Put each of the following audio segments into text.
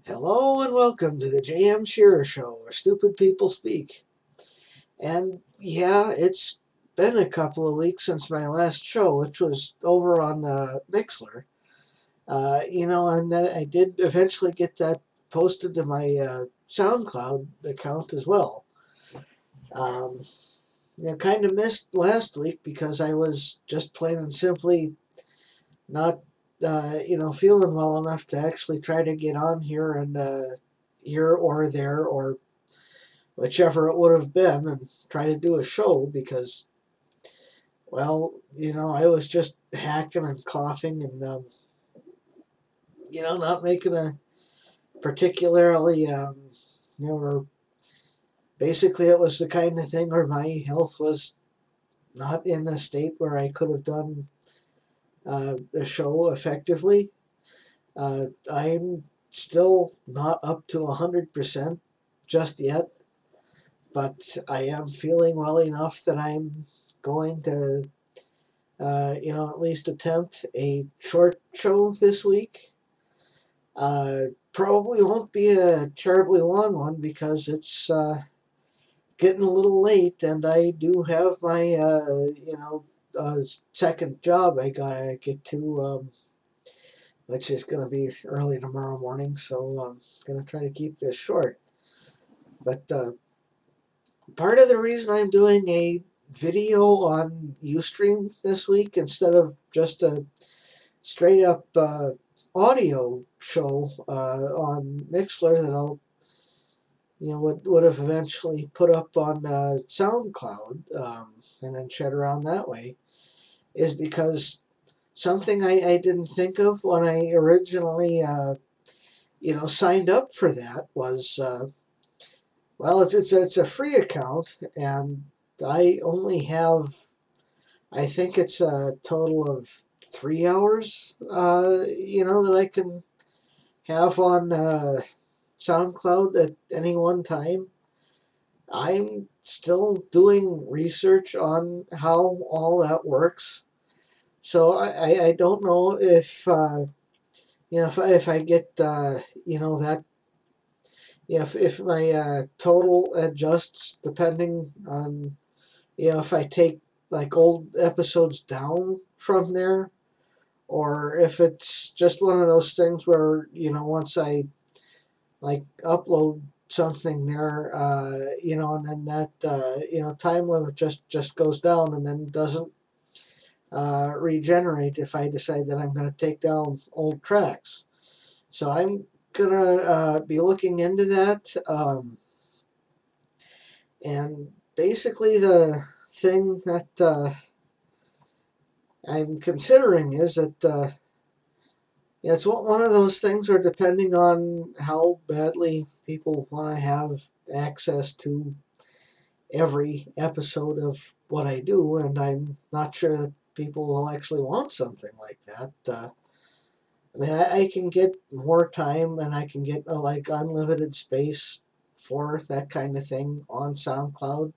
Hello and welcome to the JMShearer Show, where stupid people speak. And yeah, it's been a couple of weeks since my last show, which was over on Mixler. And then I did eventually get that posted to my SoundCloud account as well. Um, kind of missed last week because I was just plain and simply not, feeling well enough to actually try to get on here and here or there or whichever it would have been, and try to do a show because, well, I was just hacking and coughing and, not making a particularly, or basically it was the kind of thing where my health was not in a state where I could have done the show effectively. I'm still not up to 100% just yet, but I am feeling well enough that I'm going to at least attempt a short show this week. Probably won't be a terribly long one because it's getting a little late, and I do have my second job I gotta get to, which is gonna be early tomorrow morning. So I'm gonna try to keep this short. But part of the reason I'm doing a video on uStream this week instead of just a straight up audio show on Mixler that I'll would have eventually put up on SoundCloud, and then chat around that way, is because something I didn't think of when I originally signed up for that was well, it's a free account, and I only have, I think it's a total of 3 hours that I can have on SoundCloud at any one time. I'm still doing research on how all that works, so I don't know if if I get that, if my total adjusts depending on if I take like old episodes down from there, or if it's just one of those things where once I like upload something there, and then that time limit just goes down and then doesn't regenerate if I decide that I'm going to take down old tracks. So I'm gonna be looking into that, and basically the thing that I'm considering is that it's one of those things where, depending on how badly people want to have access to every episode of what I do, and I'm not sure that people will actually want something like that. I mean, I can get more time and I can get like unlimited space for that kind of thing on SoundCloud,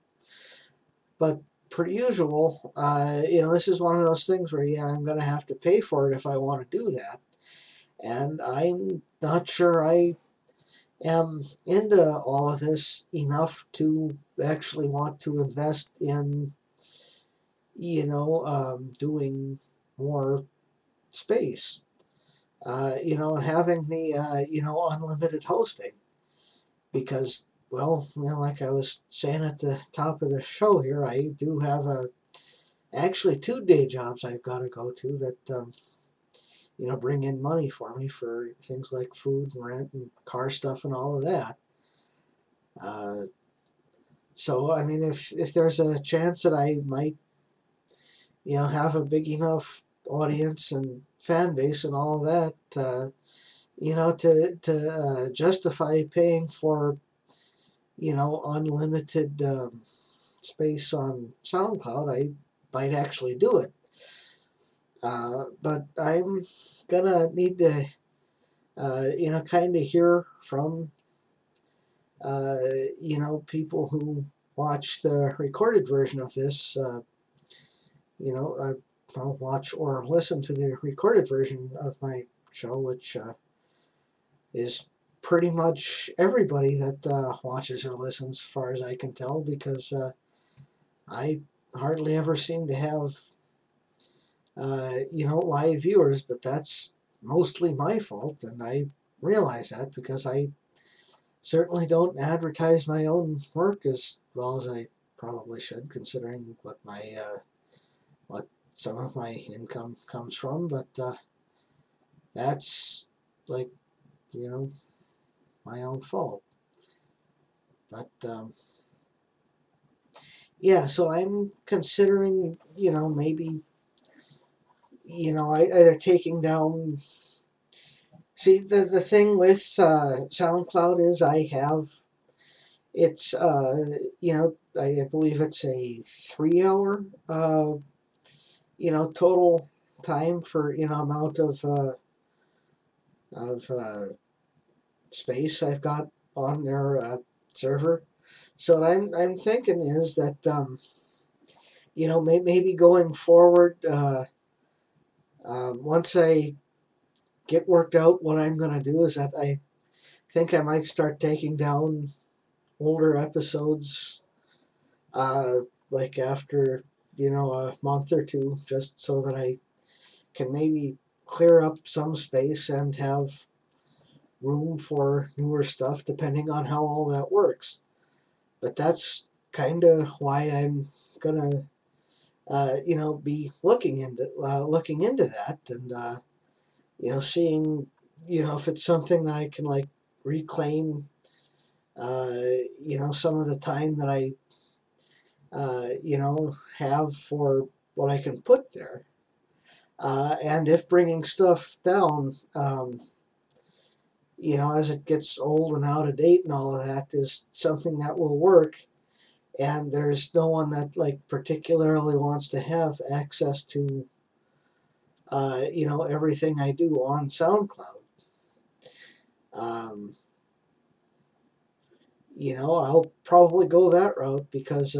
but per usual, this is one of those things where, yeah, I'm going to have to pay for it if I want to do that. And I'm not sure I am into all of this enough to actually want to invest in, doing more space, and having the, unlimited hosting. Because, well, like I was saying at the top of the show here, I do have actually 2 day jobs I've got to go to that, bring in money for me for things like food and rent and car stuff and all of that. Uh, so, I mean, if there's a chance that I might, have a big enough audience and fan base and all of that, to justify paying for, unlimited space on SoundCloud, I might actually do it. But I'm gonna need to, kind of hear from, people who watch the recorded version of this, I'll watch or listen to the recorded version of my show, which is pretty much everybody that watches or listens, as far as I can tell, because I hardly ever seem to have live viewers, but that's mostly my fault, and I realize that because I certainly don't advertise my own work as well as I probably should, considering what some of my income comes from. But that's like you know my own fault. But yeah, so I'm considering maybe either taking down. See, the thing with SoundCloud is it's I believe it's a 3 hour total time for amount of space I've got on their server. So what I'm thinking is that maybe going forward, once I get worked out, what I'm going to do is that I think I might start taking down older episodes, uh, like after a month or two, just so that I can maybe clear up some space and have room for newer stuff, depending on how all that works. But that's kind of why I'm gonna be looking into that, and seeing if it's something that I can like reclaim some of the time that I have for what I can put there, and if bringing stuff down as it gets old and out of date and all of that is something that will work, and there's no one that like particularly wants to have access to everything I do on SoundCloud. Um, I'll probably go that route because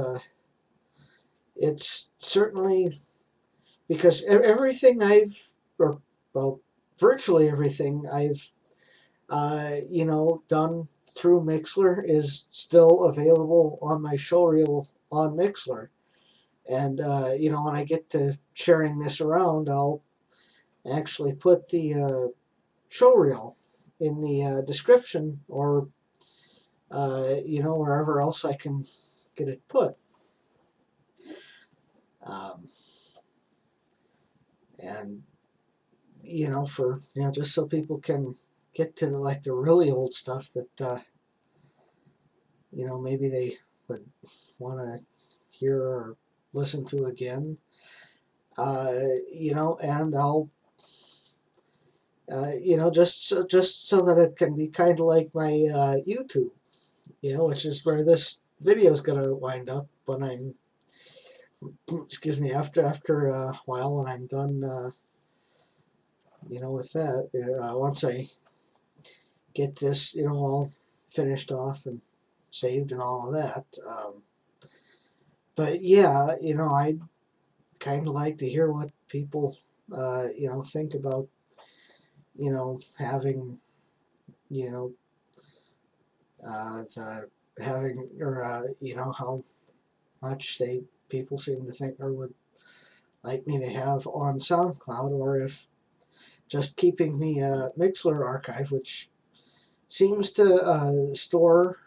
it's certainly because everything or well, virtually everything I've done through Mixler is still available on my showreel on Mixler. And, when I get to sharing this around, I'll actually put the showreel in the description or, wherever else I can get it put. Um, and, for, just so people can get to the really old stuff that, maybe they would want to hear or listen to again. And I'll, just so that it can be kind of like my YouTube, which is where this video is going to wind up when I'm, excuse me, after a while when I'm done, with that. Once I get this, all finished off and saved and all of that. But yeah, I'd kind of like to hear what people, think about, having, the having or how much people seem to think or would like me to have on SoundCloud, or if just keeping the Mixler archive, which seems to store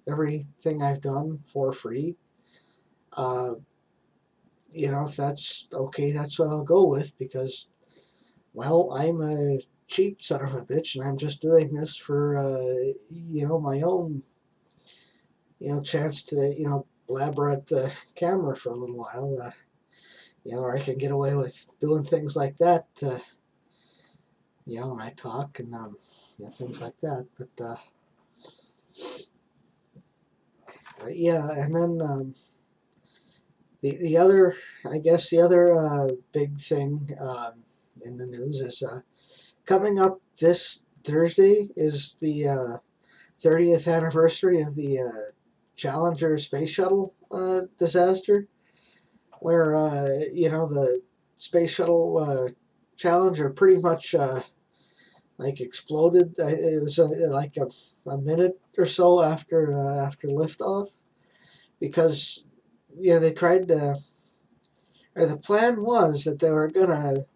everything I've done for free. If that's okay, that's what I'll go with, because, well, I'm a cheap son of a bitch, and I'm just doing this for, my own, chance to, blabber at the camera for a little while, or I can get away with doing things like that, when I talk and, things like that, but yeah, and then, the other, I guess the other big thing in the news is coming up this Thursday is the 30th anniversary of the Challenger Space Shuttle disaster, where the Space Shuttle Challenger pretty much like exploded. It was like a minute or so after liftoff, because they tried to, or the plan was that they were gonna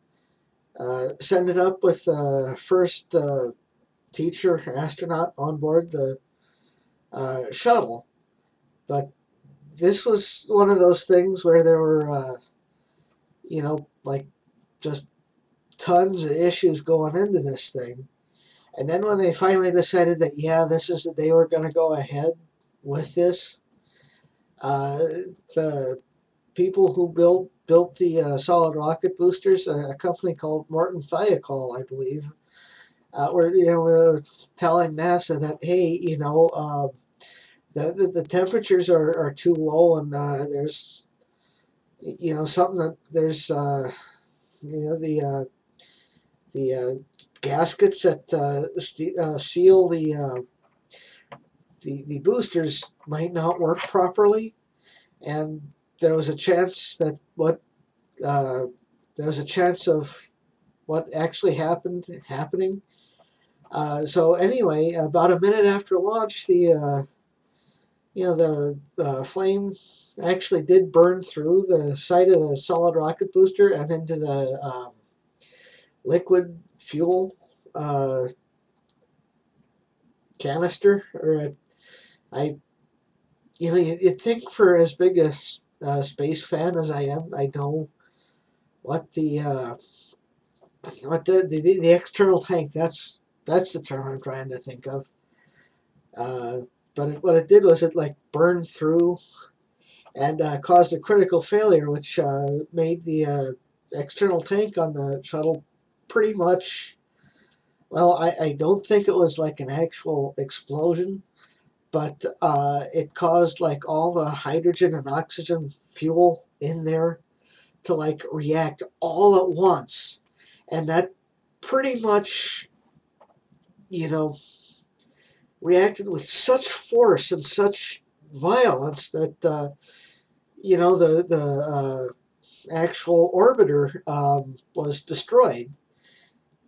send it up with the first teacher astronaut on board the shuttle. But this was one of those things where there were, like just tons of issues going into this thing. And then when they finally decided that, this is that they were going to go ahead with this, uh, the people who built the solid rocket boosters, a company called Morton Thiokol, I believe, were telling NASA that, hey, the temperatures are too low, and there's something that there's the gaskets that seal the boosters might not work properly, and there was a chance that there was a chance of what actually happening. So anyway, about a minute after launch, the flame actually did burn through the side of the solid rocket booster and into the liquid fuel uh, canister. Or I, you'd think, for as big a space fan as I am, I know what the external tank. That's the term I'm trying to think of. But what it did was it like burned through and caused a critical failure, which made the external tank on the shuttle pretty much. Well, I don't think it was like an actual explosion, but it caused like all the hydrogen and oxygen fuel in there to like react all at once, and that pretty much, you know, reacted with such force and such violence that the actual orbiter was destroyed.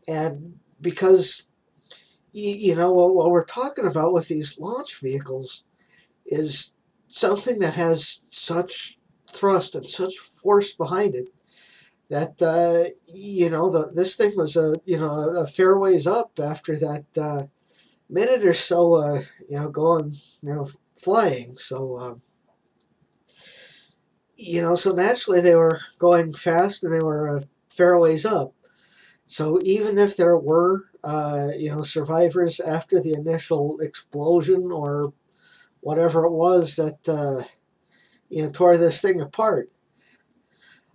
And because what we're talking about with these launch vehicles is something that has such thrust and such force behind it that this thing was a fair ways up after that minute or so going flying. So so naturally they were going fast and they were a fair ways up. So even if there were survivors after the initial explosion or whatever it was that tore this thing apart,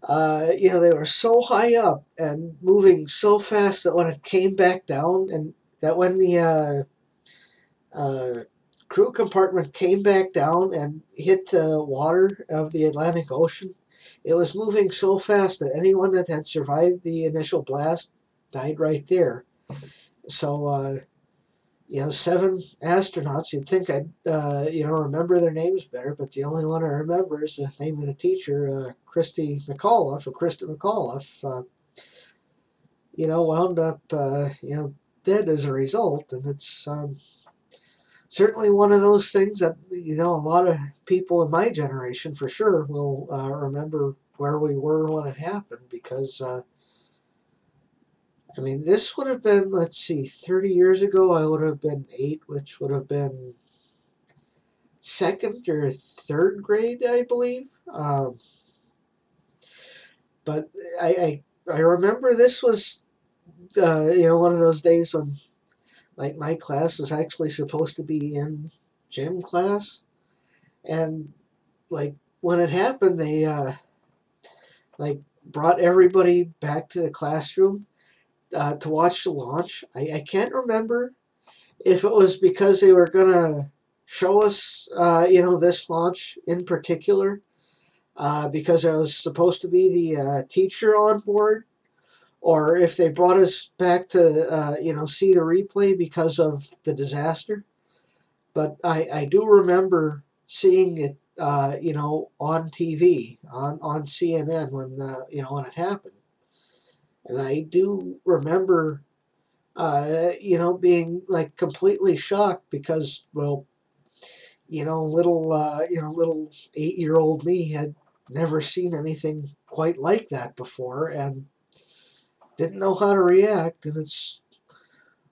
they were so high up and moving so fast that when it came back down, and that when the crew compartment came back down and hit the water of the Atlantic Ocean, it was moving so fast that anyone that had survived the initial blast died right there. So, 7 astronauts. You'd think I'd, remember their names better, but the only one I remember is the name of the teacher, Krista McAuliffe. Wound up, dead as a result, and it's certainly one of those things that a lot of people in my generation for sure will remember where we were when it happened, because this would have been, let's see, 30 years ago. I would have been 8, which would have been second or third grade, I believe. But I remember this was one of those days when, like, my class was actually supposed to be in gym class, and like when it happened, they like brought everybody back to the classroom to watch the launch. I can't remember if it was because they were gonna show us this launch in particular, because there was supposed to be the teacher on board, or if they brought us back to see the replay because of the disaster. But I do remember seeing it on TV, on CNN when when it happened. And I do remember being like completely shocked because, well, little 8-year-old me had never seen anything quite like that before and didn't know how to react. And it's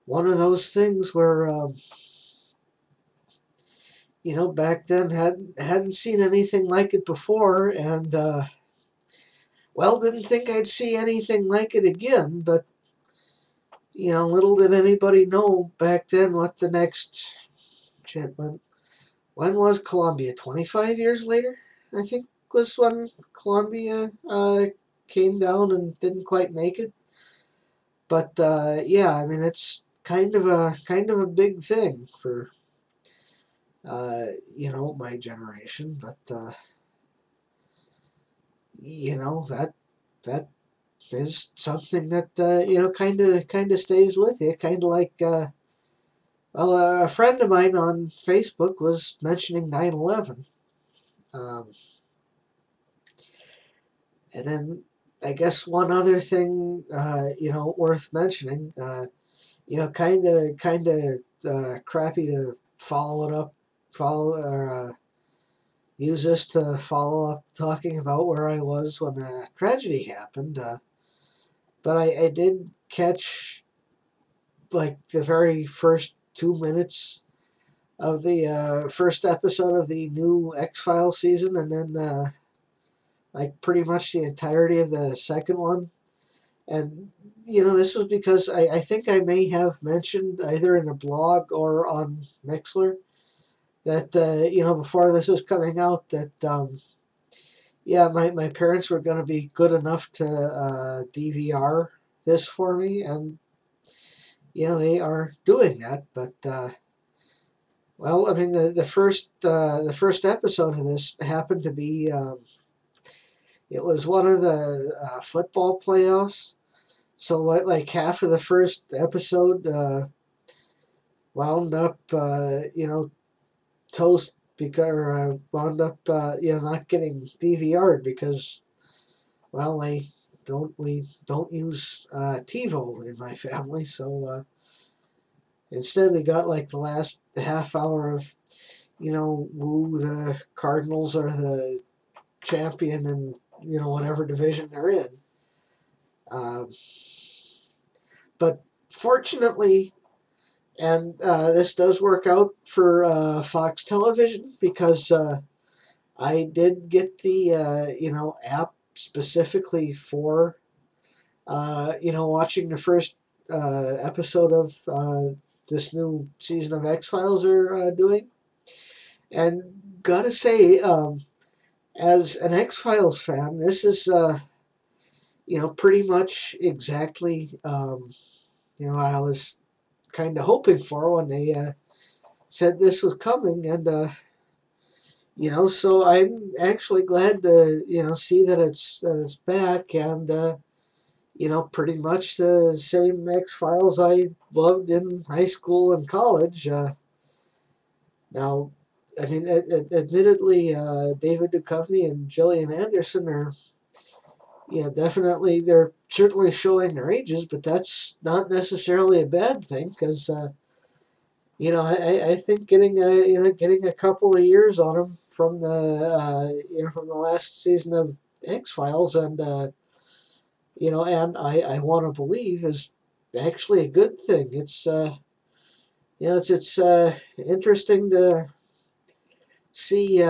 one of those things where, back then hadn't seen anything like it before, and didn't think I'd see anything like it again. But little did anybody know back then what the next. Shit, when was Columbia? 25 years later, I think, was when Columbia came down and didn't quite make it. But yeah, I mean, it's kind of a big thing for my generation. But that is something that kind of stays with you, kind of like. A friend of mine on Facebook was mentioning 9/11. Um, and then I guess one other thing, worth mentioning, kind of crappy to follow it up, use this to follow up talking about where I was when the tragedy happened. But I did catch like the very first 2 minutes of the first episode of the new X-Files season, and then like pretty much the entirety of the second one. And this was because I think I may have mentioned either in a blog or on Mixler that before this was coming out that my parents were going to be good enough to DVR this for me, and they are doing that. But I mean the first episode of this happened to be it was one of the football playoffs. So like half of the first episode wound up toast because wound up not getting DVR'd because we don't use TiVo in my family, so instead we got like the last half hour of woo, the Cardinals are the champion in whatever division they're in. But fortunately, and this does work out for Fox Television because I did get the app specifically for watching the first episode of this new season of X-Files are doing, and gotta say, as an X-Files fan, this is pretty much exactly what I was kind of hoping for when they said this was coming, and so I'm actually glad to see that it's back, and pretty much the same X Files I loved in high school and college. Now, I mean, admittedly, David Duchovny and Gillian Anderson are definitely they're certainly showing their ages, but that's not necessarily a bad thing because. I think getting a couple of years on them from the last season of X Files, and and I want to believe is actually a good thing. It's it's interesting to see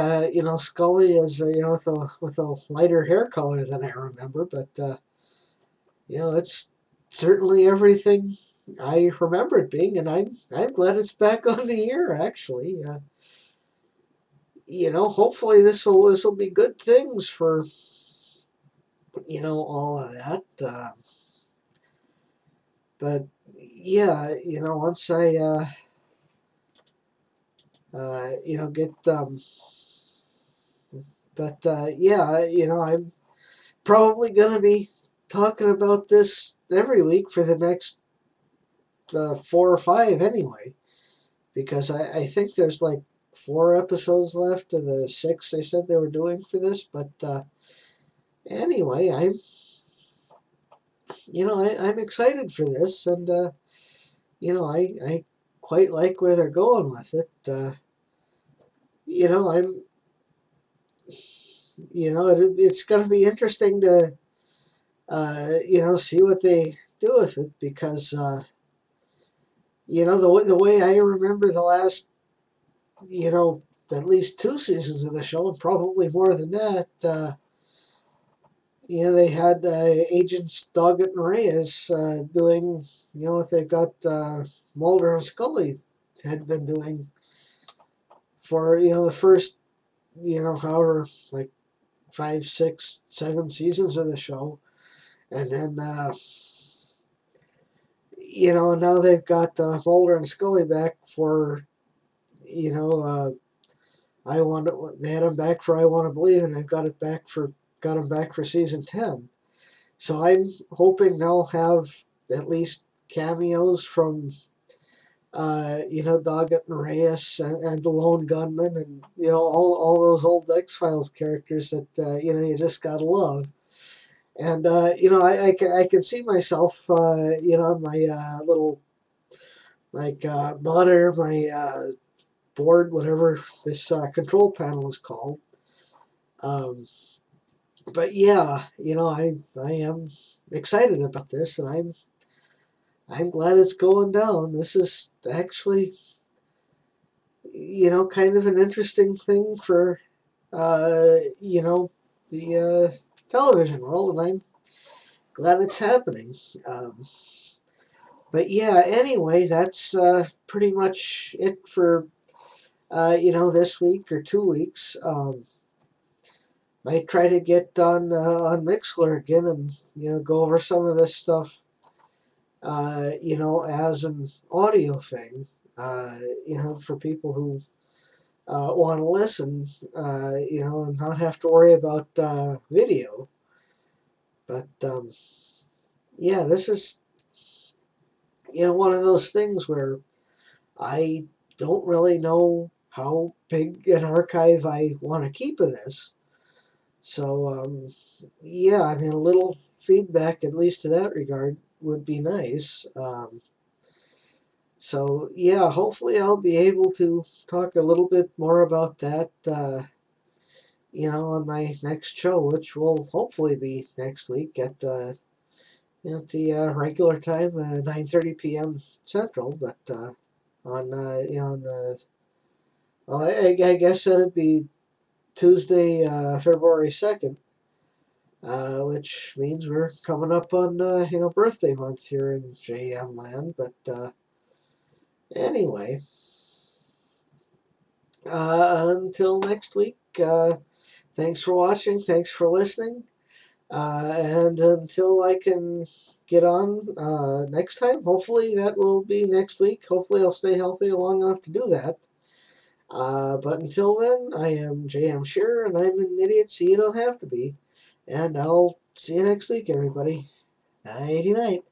Scully as with a lighter hair color than I remember, but it's certainly everything I remember it being, and I'm glad it's back on the air. Actually, hopefully this will be good things for all of that. But yeah, once I get but yeah, I'm probably gonna be talking about this every week for the next 4 or 5 anyway, because I think there's like 4 episodes left of the 6 they said they were doing for this. But anyway, I'm excited for this, and I quite like where they're going with it. I'm, it's going to be interesting to, see what they do with it because, the way I remember the last, at least two seasons of the show, and probably more than that, they had Agents Doggett and Reyes doing, what they've got Mulder and Scully had been doing for, the first, however, like 5, 6, 7 seasons of the show. And then, now they've got Mulder and Scully back for, they had them back for I Want to Believe, and they've got them back for season 10. So I'm hoping they'll have at least cameos from, Doggett and Reyes and the Lone Gunman, and all those old X-Files characters that you just gotta love. And I can see myself, on my little like monitor, my board, whatever this control panel is called. Um, but yeah, I am excited about this, and I'm glad it's going down. This is actually, kind of an interesting thing for, the television world, and I'm glad it's happening. But yeah, anyway, that's pretty much it for, this week or 2 weeks. Might try to get on Mixler again and, go over some of this stuff, as an audio thing, for people who want to listen, and not have to worry about video. But yeah, this is, one of those things where I don't really know how big an archive I want to keep of this. So, yeah, I mean, a little feedback, at least to that regard, would be nice. So, yeah, hopefully I'll be able to talk a little bit more about that, on my next show, which will hopefully be next week at the regular time, 9:30 p.m. Central, but on well, I guess that'd be Tuesday, February 2nd, which means we're coming up on birthday month here in JM land. But anyway, until next week. Thanks for watching. Thanks for listening. And until I can get on next time, hopefully that will be next week. Hopefully I'll stay healthy long enough to do that. But until then, I am JMShearer, and I'm an idiot, so you don't have to be. And I'll see you next week, everybody. Nighty night.